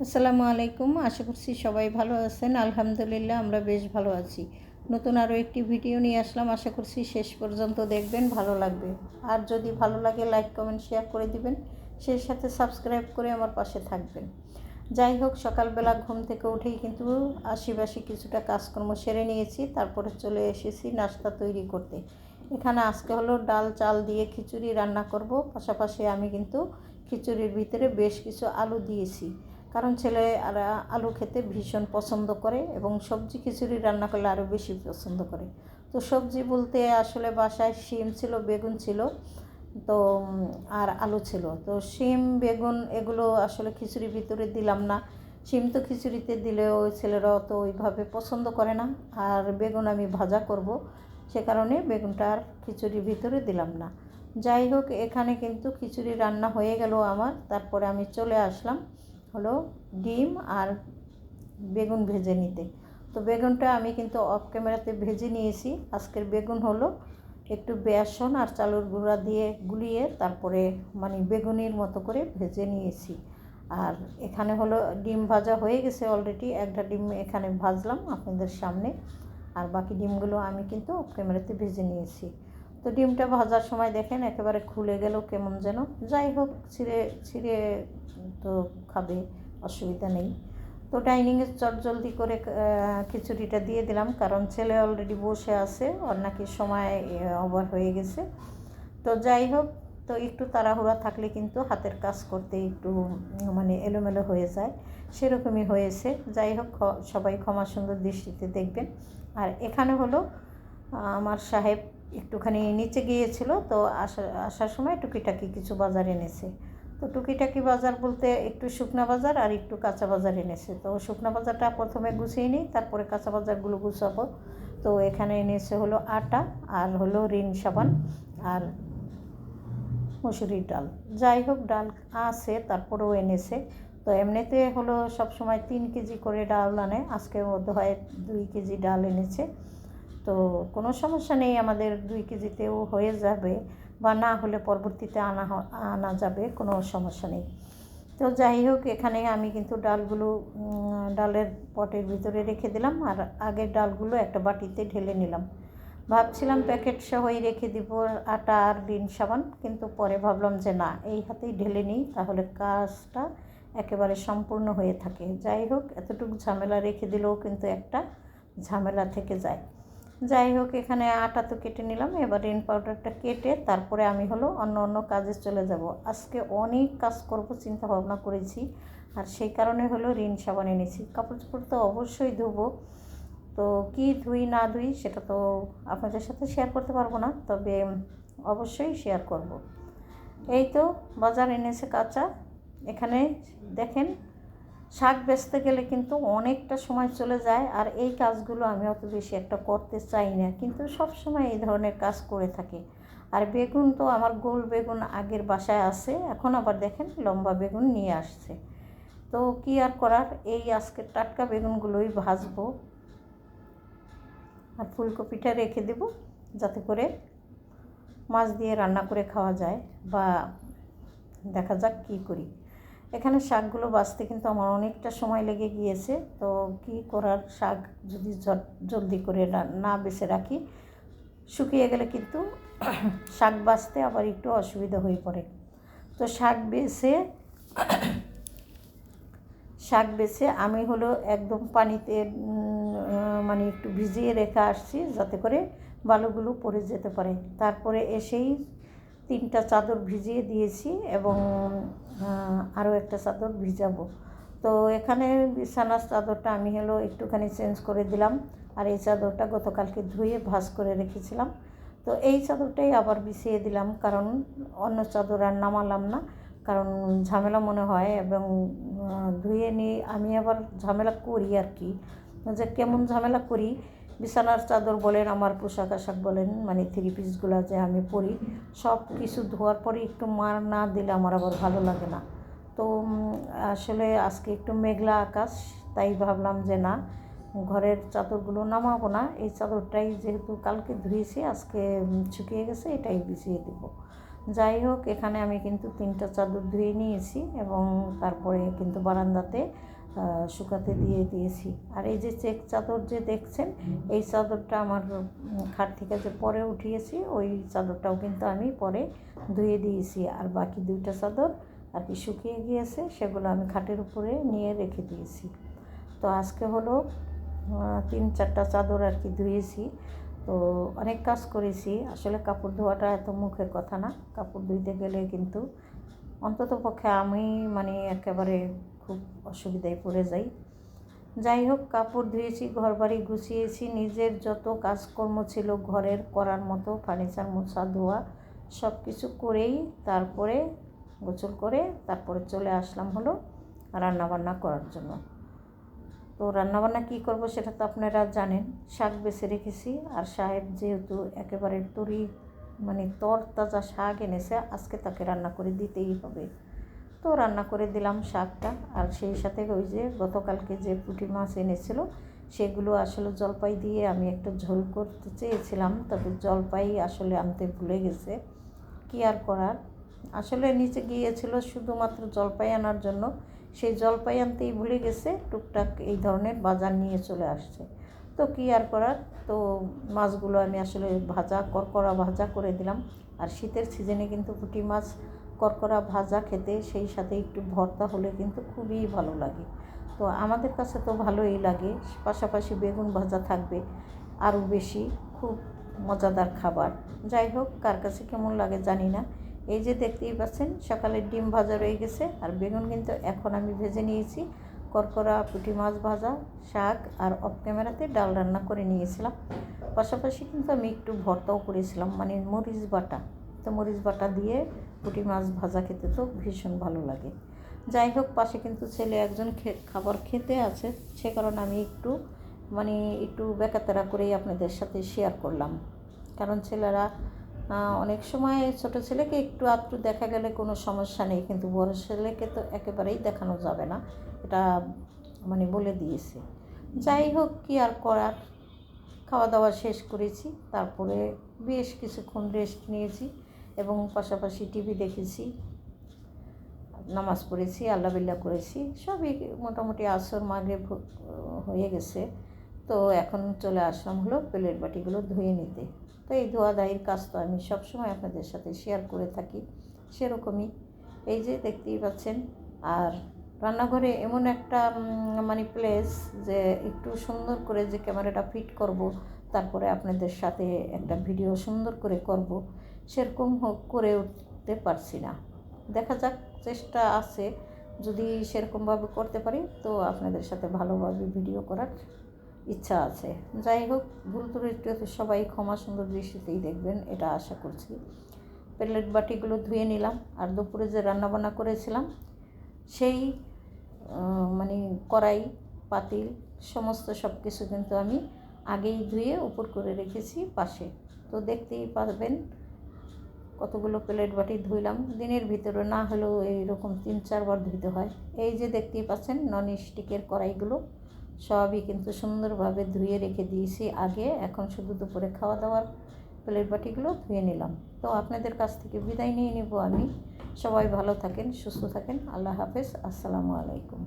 আসসালামু আলাইকুম। আশা করছি সবাই ভালো আছেন। আলহামদুলিল্লাহ আমরা বেশ ভালো আছি। নতুন আরও একটি ভিডিও নিয়ে আসলাম। আশা করছি শেষ পর্যন্ত দেখবেন, ভালো লাগবে। আর যদি ভালো লাগে লাইক কমেন্ট শেয়ার করে দিবেন, সেই সাথে সাবস্ক্রাইব করে আমার পাশে থাকবেন। যাই হোক, সকালবেলা ঘুম থেকে উঠেই কিন্তু আশিবাসি কিছুটা কাজকর্ম সেরে নিয়েছি। তারপরে চলে এসেছি নাস্তা তৈরি করতে। এখানে আজকে হলো ডাল চাল দিয়ে খিচুড়ি রান্না করব। পাশাপাশি আমি কিন্তু খিচুড়ির ভিতরে বেশ কিছু আলু দিয়েছি, কারণ ছেলেরা আলু খেতে ভীষণ পছন্দ করে এবং সবজি খিচুড়ি রান্না করলে আরও বেশি পছন্দ করে। তো সবজি বলতে আসলে বাসায় শিম ছিল, বেগুন ছিল, তো আর আলু ছিল। তো শিম বেগুন এগুলো আসলে খিচুড়ির ভিতরে দিলাম না। শিম তো খিচুড়িতে দিলেও ছেলেরাও তো ওইভাবে পছন্দ করে না, আর বেগুন আমি ভাজা করব, সে কারণে বেগুনটা আর খিচুড়ির ভিতরে দিলাম না। যাই হোক, এখানে কিন্তু খিচুড়ি রান্না হয়ে গেল আমার। তারপরে আমি চলে আসলাম হলো ডিম আর বেগুন ভেজে নিতে। তো বেগুনটা আমি কিন্তু অফ ক্যামেরাতে ভেজে নিয়েছি। আজকের বেগুন হলো একটু বেসন আর চালের গুঁড়া দিয়ে গুলিয়ে তারপরে বেগুনির মতো করে ভেজে নিয়েছি। আর এখানে হলো ডিম ভাজা হয়ে গেছে অলরেডি। একটা ডিম এখানে ভাজলাম আপনাদের সামনে, আর বাকি ডিমগুলো আমি কিন্তু অফ ক্যামেরাতে ভেজে নিয়েছি। তো ডিমটা ভাজার সময় দেখেন একেবারে খুলে গেল কেমন যেন। যাই হোক, ছিঁড়ে ছিঁড়ে তো খাবে, অসুবিধা নেই। তো ডাইনিংয়ে চটজলদি করে খিচুড়িটা দিয়ে দিলাম, কারণ ছেলে অলরেডি বসে আছে, ওর নাকি সময় ওভার হয়ে গেছে। তো যাই হোক, তো একটু তাড়াহুড়া থাকলে কিন্তু হাতের কাজ করতে একটু এলোমেলো হয়ে যায়, সেরকমই হয়েছে। যাই হোক, সবাই ক্ষমা সুন্দর দৃষ্টিতে দেখবেন। আর এখানে হলো আমার সাহেব একটুখানি নিচে গিয়েছিল, তো আসার সময় টুকিটাকি কিছু বাজার এনেছে। তো টুকিটাকি বাজার বলতে একটু শুকনা বাজার আর একটু কাঁচা বাজার এনেছে। তো শুকনা বাজারটা প্রথমে গুছিয়ে নিই, তারপরে কাঁচা বাজারগুলো গুছাবো। তো এখানে এনেছে হলো আটা, আর হলো রিন সাবান, আর মুসুরির ডাল। যাই হোক, ডাল আছে তারপরেও এনেছে। তো এমনিতে হলো সবসময় 3 কেজি করে ডাল আনে, আজকে মধ্যে হয় 2 কেজি ডাল এনেছে। তো কোনো সমস্যা নেই, আমাদের 2 কেজিতেও হয়ে যাবে, বা না হলে পরবর্তীতে আনা যাবে, কোনো সমস্যা নেই। তো যাই হোক, এখানে আমি কিন্তু ডালগুলো ডালের পটের ভিতরে রেখে দিলাম, আর আগের ডালগুলো একটা বাটিতে ঢেলে নিলাম। ভাবছিলাম প্যাকেট সহই রেখে দিব আটা আর রিন সাবান, কিন্তু পরে ভাবলাম যে না, এই হাতেই ঢেলে নিই, তাহলে কাজটা একেবারে সম্পূর্ণ হয়ে থাকে। যাই হোক, এতটুকু ঝামেলা রেখে দিলেও কিন্তু একটা ঝামেলা থেকে যায়। যাই হোক, এখানে আটা তো কেটে নিলাম, এবার রিন পাউডারটা কেটে তারপরে আমি হলো অন্য কাজে চলে যাব। আজকে অনেক কাজ করব চিন্তা ভাবনা করেছি, আর সেই কারণে হলো রিন সাবান এনেছি। কাপড় চোপড় তো অবশ্যই ধুবো, তো কি ধুই না ধুই সেটা তো আপনাদের সাথে শেয়ার করতে পারবো না, তবে অবশ্যই শেয়ার করব। এই তো বাজার এনেছে কাঁচা। এখানে দেখেন, শাক বেচতে গেলে কিন্তু অনেকটা সময় চলে যায়, আর এই কাজগুলো আমি অত বেশি একটা করতে চাই না, কিন্তু সব সময় এই ধরনের কাজ করে থাকি। আর বেগুন তো আমার গোল বেগুন আগের বাসায় আছে, এখন আবার দেখেন লম্বা বেগুন নিয়ে আসছে। তো কি আর করার, এই আজকের টাটকা বেগুনগুলোই ভাজবো, আর ফুলকপিটা রেখে দেব যাতে করে মাছ দিয়ে রান্না করে খাওয়া যায়, বা দেখা যাক কী করি। এখানে শাকগুলো বাছতে কিন্তু আমার অনেকটা সময় লেগে গিয়েছে। তো কী করার, শাক যদি জলদি করে না বেছে রাখি, শুকিয়ে গেলে কিন্তু শাক বাছতে আবার একটু অসুবিধা হয়ে পড়ে। তো শাক বেছে আমি হলো একদম পানিতে একটু ভিজিয়ে রেখে আসছি, যাতে করে বালুগুলো পড়ে যেতে পারে। তারপরে এসেই 3টা চাদর ভিজিয়ে দিয়েছি, এবং আরও একটা চাদর ভিজাবো। তো এখানে বিছানার চাদরটা আমি হলো একটুখানি চেঞ্জ করে দিলাম, আর এই চাদরটা গতকালকে ধুয়ে ভাঁজ করে রেখেছিলাম। তো এই চাদরটাই আবার বিছিয়ে দিলাম, কারণ অন্য চাদর আর নামালাম না, কারণ ঝামেলা মনে হয়, এবং ধুয়ে নিয়ে আমি আবার ঝামেলা করি আর কি, যে কেমন ঝামেলা করি। বিছানার চাদর বলেন, আমার পোশাক আশাক বলেন, 3 পিসগুলো যে আমি পরি, সব কিছু ধোয়ার পরে একটু মার না দিলে আমার আবার ভালো লাগে না। তো আসলে আজকে একটু মেঘলা আকাশ, তাই ভাবলাম যে না, ঘরের চাদরগুলো নামাবো না, এই চাদরটাই যেহেতু কালকে ধুয়েছি, আজকে শুকিয়ে গেছে, এটাই বিছিয়ে দেবো। যাই হোক, এখানে আমি কিন্তু 3টা চাদর ধুয়ে নিয়েছি এবং তারপরে কিন্তু বারান্দাতে শুকাতে দিয়ে দিয়েছি। আর এই যে চেক চাদর যে দেখছেন, এই চাদরটা আমার খাট থেকে যে পরে উঠিয়েছি, ওই চাদরটাও কিন্তু আমি পরে ধুয়ে দিয়েছি। আর বাকি 2টা চাদর আর কি শুকিয়ে গিয়েছে, সেগুলো আমি খাটের উপরে নিয়ে রেখে দিয়েছি। তো আজকে হলো 3-4টা চাদর আর কি ধুয়েছি। তো অনেক কাজ করেছি। আসলে কাপড় ধোয়াটা এত মুখের কথা না, কাপড় ধুইতে গেলে কিন্তু অন্তত পক্ষে আমি মানে একেবারে খুব অসুবিধায় পড়ে যাই। যাই হোক, কাপড় ধুয়েছি, ঘর বাড়ি গুছিয়েছি, নিজের যত কাজকর্ম ছিল ঘরের করার মতো, ফার্নিচার মোছা ধোয়া সব কিছু করেই তারপরে গোসল করে তারপরে চলে আসলাম হলো রান্নাবান্না করার জন্য। তো রান্নাবান্না কী করব সেটা তো আপনারা জানেন। শাক বেছে রেখেছি, আর সাহেব যেহেতু একেবারে মানে তরতাজা শাক এনেছে, আজকে তাকে রান্না করে দিতেই হবে। তো রান্না করে দিলাম শাকটা। আর সেই সাথে ওই যে গতকালকে যে পুঁটি মাছ এনেছিল, সেগুলো আসলে জলপাই দিয়ে আমি একটা ঝোল করতে চেয়েছিলাম, তবে জলপাই আসলে আনতে ভুলে গেছে। কী আর করার, আসলে নিচে গিয়েছিল শুধুমাত্র জলপাই আনার জন্য, সেই জলপাই আনতেই ভুলে গেছে, টুকটাক এই ধরনের বাজার নিয়ে চলে আসছে। তো কী আর করার, তো মাছগুলো আমি আসলে করকরা ভাজা করে দিলাম। আর শীতের সিজনে কিন্তু পুঁটি মাছ করকরা ভাজা খেতে, সেই সাথে একটু ভর্তা হলে কিন্তু খুবই ভালো লাগে। তো আমাদের কাছে তো ভালোই লাগে, পাশাপাশি বেগুন ভাজা থাকবে আরও বেশি, খুব মজাদার খাবার। যাই হোক, কার কাছে কেমন লাগে জানি না। এই যে দেখতেই পাচ্ছেন, সকালের ডিম ভাজা রয়ে গেছে, আর বেগুন কিন্তু এখন আমি ভেজে নিয়েছি। করকরা পুঁটি মাছ ভাজা, শাক, আর অফ ক্যামেরাতে ডাল রান্না করে নিয়েছিলাম। পাশাপাশি কিন্তু আমি একটু ভর্তাও করেছিলাম, মানে মরিচ বাটা। তো মরিচ বাটা দিয়ে পুঁটি মাছ ভাজা খেতে তো ভীষণ ভালো লাগে। যাই হোক, পাশে কিন্তু ছেলে একজন খাবার খেতে আছে, সে কারণে আমি একটু বেকাতারা করেই আপনাদের সাথে শেয়ার করলাম। কারণ ছেলেরা অনেক সময় ছোটো ছেলেকে একটু আধটু দেখা গেলে কোনো সমস্যা নেই, কিন্তু বড় ছেলেকে তো একেবারেই দেখানো যাবে না, এটা মানে বলে দিয়েছে। যাই হোক, কী আর করার, খাওয়া দাওয়া শেষ করেছি, তারপরে বেশ কিছুক্ষণ রেস্ট নিয়েছি এবং পাশাপাশি টিভি দেখেছি, নামাজ পড়েছি, আল্লাহ বিল্লাহ করেছি, সবই মোটামুটি আসর মাগরিব হয়ে গেছে। তো এখন চলে আসলাম হলো প্লেট বাটিগুলো ধুয়ে নিতে। তো এই ধোয়াধাইয়ের কাজ তো আমি সবসময় আপনাদের সাথে শেয়ার করে থাকি, সেরকমই এই যে দেখতেই পাচ্ছেন। আর রান্নাঘরে এমন একটা মানে প্লেস, যে একটু সুন্দর করে যে ক্যামেরাটা ফিট করব, তারপরে আপনাদের সাথে একটা ভিডিও সুন্দর করে করব, সেরকম করে উঠতে পারছি না। দেখা যাক, চেষ্টা আছে, যদি সেরকমভাবে করতে পারি তো আপনাদের সাথে ভালোভাবে ভিডিও করার ইচ্ছা আছে। যাই হোক, ভুল ত্রুটি সবাই ক্ষমা সুন্দর দৃষ্টিতেই দেখবেন, এটা আশা করছি। প্লেট বাটিগুলো ধুয়ে নিলাম। আর দুপুরে যে রান্নাবান্না করেছিলাম, সেই মানে কড়াই, পাতিল, সমস্ত সব কিছু কিন্তু আমি আগেই ধুয়ে উপর করে রেখেছি পাশে। তো দেখতেই পারবেন কতগুলো প্লেট বাটি ধুইলাম, দিনের ভিতরে না হলেও এইরকম 3-4 বার ধুতে হয়। এই যে দেখতেই পাচ্ছেন, নন স্টিকের কড়াইগুলো সবই কিন্তু সুন্দরভাবে ধুয়ে রেখে দিয়েছি আগে। এখন শুধু দুপুরে খাওয়া দাওয়ার প্লেট বাটিগুলো ধুয়ে নিলাম। তো আপনাদের কাছ থেকে বিদায় নিয়ে নেব আমি। সবাই ভালো থাকেন, সুস্থ থাকেন। আল্লাহ হাফেজ, আসসালামু আলাইকুম।